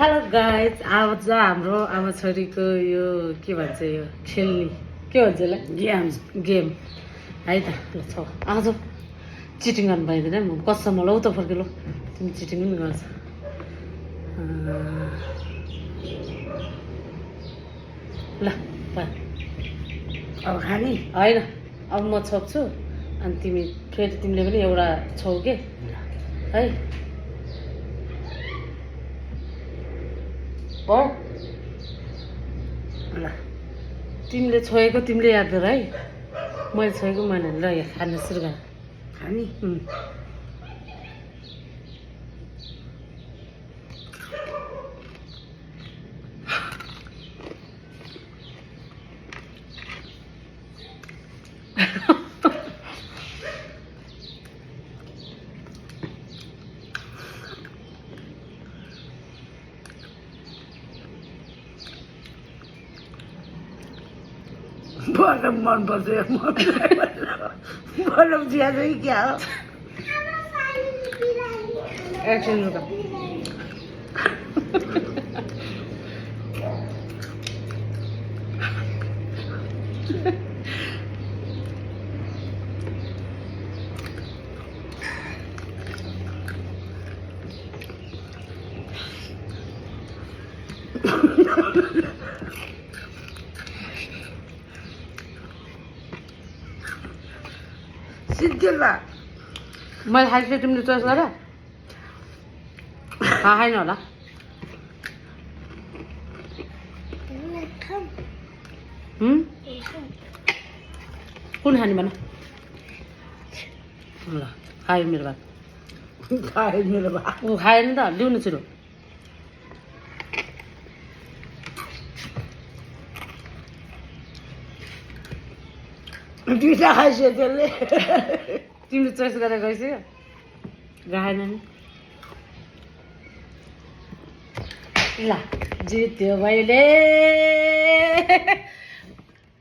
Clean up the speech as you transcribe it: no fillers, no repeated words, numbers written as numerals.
Hello guys, आज हाम्रो आमा छोरीको यो के भन्छ यो खेल्ने के भन्छ यसलाई गेम है त। ल छ आज चिटिङ गर्नु पाइँदैन म कसम लौ त फर्के लौ तिमी चिटिङ पनि गर्छ। ल अब खाने होइन, अब म छोप्छु अनि तिमी फेरि तिमीले पनि एउटा छौ के है। भयो ल तिमीले छोएको तिमीले याद गर है, मैले छोएको मैले ल यहाँ खान सुरु गर खाने। बलम मनपर्छ बलम ज्यादै क्या हो एकछिन रुक। सिद्धिला मैले खाइसकेँ तिमीले चोइस गर खाएन होला। कुन खाने भन ल खायो मेरो भात खाए मेरो भात ऊ खाएन त लिउ न छिटो। दुईटा खाइसक्यो त्यसले तिमीले चोइस गरेर गइसक्यो खाएन नि। ल जित्यो मैले।